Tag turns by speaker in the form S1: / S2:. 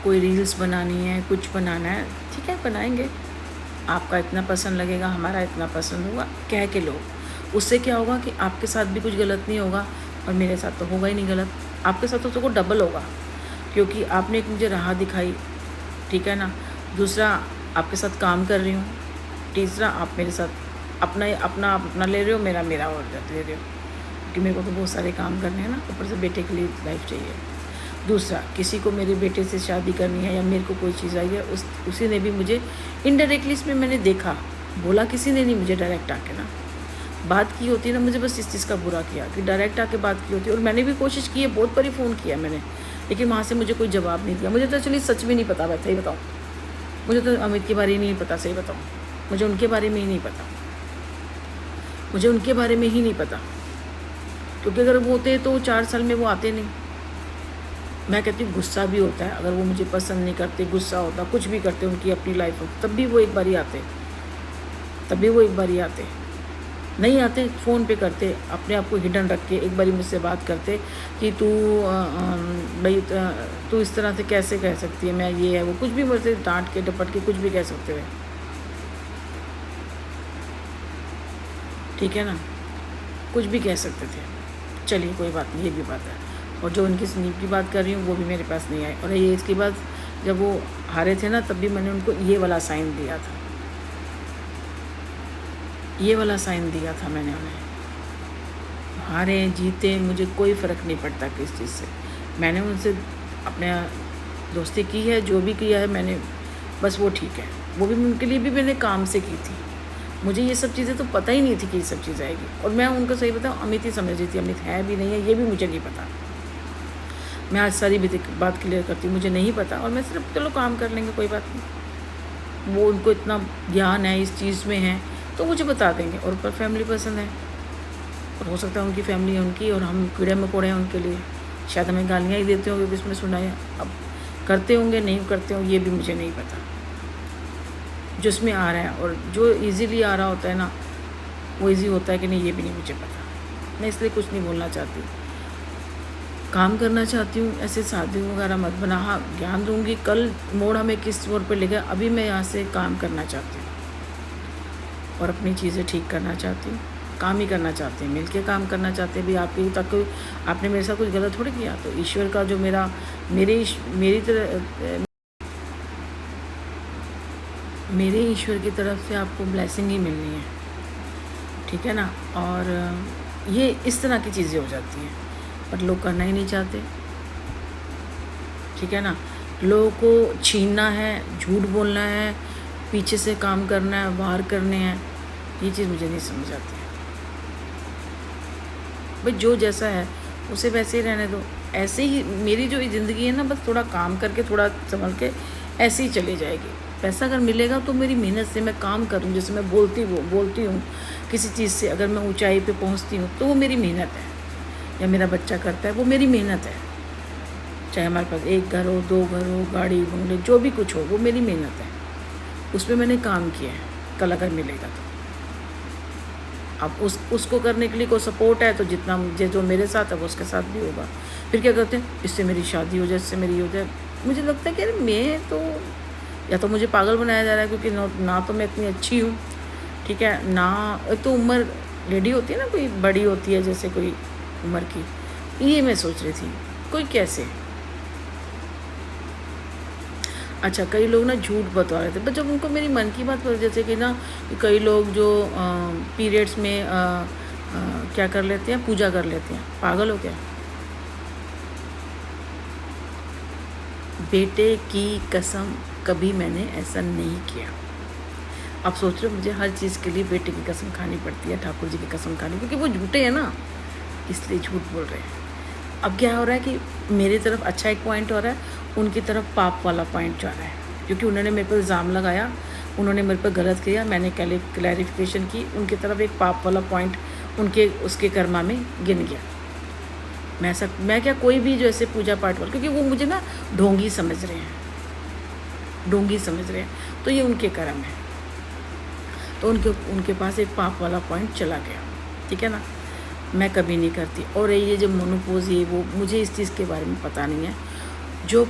S1: कोई रील्स बनानी है, कुछ बनाना है, ठीक है बनाएंगे। आपका इतना पसंद लगेगा, हमारा इतना पसंद होगा, कह के लो। उससे क्या होगा कि आपके साथ भी कुछ गलत नहीं होगा और मेरे साथ तो होगा ही नहीं गलत, आपके साथ तो डबल होगा, क्योंकि आपने एक मुझे राह दिखाई, ठीक है ना। दूसरा, आपके साथ काम कर रही हूँ। तीसरा, आप मेरे साथ अपना ले रहे हो, मेरा और ले रहे हो, क्योंकि मेरे को तो बहुत सारे काम करने हैं ना, ऊपर से बेटे के लिए लाइफ चाहिए। दूसरा, किसी को मेरे बेटे से शादी करनी है या मेरे को कोई चीज़ आई है, उसी ने भी मुझे इनडायरेक्टली इसमें मैंने देखा, बोला किसी ने नहीं मुझे डायरेक्ट आके ना, बात की होती है ना, मुझे बस इस चीज़ का बुरा किया कि डायरेक्ट आके बात की होती है। और मैंने भी कोशिश की है, बहुत बारी फ़ोन किया मैंने, लेकिन वहाँ से मुझे कोई जवाब नहीं दिया। मुझे तो चलिए सच भी नहीं पता, मैं सही बताऊँ, मुझे तो अमित के बारे में नहीं पता, सही बताऊँ, मुझे उनके बारे में ही नहीं पता, मुझे उनके बारे में ही नहीं पता, क्योंकि अगर वो होते तो 4 साल में वो आते नहीं। मैं कहती हूँ गुस्सा भी होता है, अगर वो मुझे पसंद नहीं करते, गुस्सा होता, कुछ भी करते उनकी अपनी लाइफ में, तब भी वो एक बार ही आते, नहीं आते फ़ोन पे करते, अपने आप को हिडन रख के एक बारी मुझसे बात करते कि तू भाई तू इस तरह से कैसे कह सकती है, मैं ये है वो, कुछ भी मुझसे डांट के डपट के कुछ भी कह सकते हुए, ठीक है ना, कुछ भी कह सकते थे। चलिए कोई बात नहीं, ये भी बात है। और जो उनकी स्नीप की बात कर रही हूँ वो भी मेरे पास नहीं आए। और ये इसके बाद जब वो हारे थे ना, तब भी मैंने उनको ये वाला साइन दिया था, ये वाला साइन दिया था मैंने उन्हें। हारे जीते मुझे कोई फ़र्क नहीं पड़ता किस चीज़ से, मैंने उनसे अपने दोस्ती की है, जो भी किया है मैंने, बस वो ठीक है। वो भी उनके लिए भी मैंने काम से की थी, मुझे ये सब चीज़ें तो पता ही नहीं थी कि ये सब चीज़ आएगी। और मैं उनको सही बताऊँ, अमित ही समझ रही थी, अमित है भी नहीं है ये भी मुझे नहीं पता। मैं आज सारी बात क्लियर करती हूँ, मुझे नहीं पता, और मैं सिर्फ चलो काम कर लेंगे, कोई बात नहीं। वो उनको इतना ज्ञान है इस चीज़ में है तो मुझे बता देंगे। और ऊपर फैमिली पसंद है, और हो सकता है उनकी फैमिली है उनकी, और हम कीड़े मकोड़े हैं उनके लिए, शायद हमें गालियाँ ही देते होंगे इसमें सुनाया, अब करते होंगे नहीं करते होंगे ये भी मुझे नहीं पता। जो इसमें आ रहा है और जो इजीली आ रहा होता है ना, वो इजी होता है कि नहीं ये भी नहीं मुझे पता। मैं इसलिए कुछ नहीं बोलना चाहती, काम करना चाहती हूँ, ऐसे शादी वगैरह मत बना। हाँ, ज्ञान दूँगी, कल मोड़ हमें किस मोड़ पे ले गया, अभी मैं यहाँ से काम करना चाहती हूँ और अपनी चीज़ें ठीक करना चाहती हूँ, काम ही करना चाहते हैं, मिलके काम करना चाहते हैं। भी आपकी तक आपने मेरे साथ कुछ गलत थोड़ी किया, तो ईश्वर का जो मेरे ईश्वर की तरफ से आपको ब्लेसिंग ही मिलनी है, ठीक है ना। और ये इस तरह की चीज़ें हो जाती हैं, पर लोग करना ही नहीं चाहते, ठीक है ना। लोगों को छीनना है, झूठ बोलना है, पीछे से काम करना है, वार करने हैं, ये चीज़ मुझे नहीं समझ आती है। भाई जो जैसा है उसे वैसे ही रहने दो, ऐसे ही मेरी जो ज़िंदगी है ना, बस थोड़ा काम करके थोड़ा संभल के ऐसे ही चली जाएगी। पैसा अगर मिलेगा तो मेरी मेहनत से मैं काम करूँ, जैसे मैं बोलती हूँ किसी चीज़ से अगर मैं ऊंचाई पे पहुँचती हूँ तो वो मेरी मेहनत है, या मेरा बच्चा करता है वो मेरी मेहनत है। चाहे हमारे पास 1 घर हो, 2 घर हो, गाड़ी बंगले जो भी कुछ हो, वो मेरी मेहनत है, उसमें मैंने काम किया है। कल अगर मिलेगा तो अब उसको करने के लिए कोई सपोर्ट है तो जितना मुझे जो मेरे साथ है वो उसके साथ भी होगा। फिर क्या करते हैं, इससे मेरी शादी हो जाए, इससे मेरी हो जाए। मुझे लगता है कि अरे मैं तो, या तो मुझे पागल बनाया जा रहा है, क्योंकि ना तो मैं इतनी अच्छी हूँ, ठीक है ना। एक तो उम्र लेडी होती है ना, कोई बड़ी होती है जैसे कोई उम्र की, ये मैं सोच रही थी कोई कैसे। अच्छा, कई लोग ना झूठ बता रहे थे, पर जब उनको मेरी मन की बात पता, जैसे कि ना कई लोग जो पीरियड्स में क्या कर लेते हैं, पूजा कर लेते हैं, पागल हो क्या। बेटे की कसम कभी मैंने ऐसा नहीं किया। आप सोच रहे हो मुझे हर चीज़ के लिए बेटे की कसम खानी पड़ती है, ठाकुर जी की कसम खानी, क्योंकि वो झूठे हैं ना, इसलिए झूठ बोल रहे हैं। अब क्या हो रहा है कि मेरी तरफ अच्छा एक पॉइंट हो रहा है, उनकी तरफ पाप वाला पॉइंट जा रहा है, क्योंकि उन्होंने मेरे पर इल्ज़ाम लगाया, उन्होंने मेरे पर गलत किया, मैंने क्लैरिफिकेशन की, उनकी तरफ एक पाप वाला पॉइंट उनके उसके कर्मा में गिन गया। मैं क्या कोई भी जो ऐसे पूजा पाठ वाला, क्योंकि वो मुझे ना ढोंगी समझ रहे हैं, तो ये उनके कर्म है, तो उनके पास एक पाप वाला पॉइंट चला गया, ठीक है ना। मैं कभी नहीं करती। और ये जो मोनोपोज ये वो, मुझे इस चीज़ के बारे में पता नहीं है। जो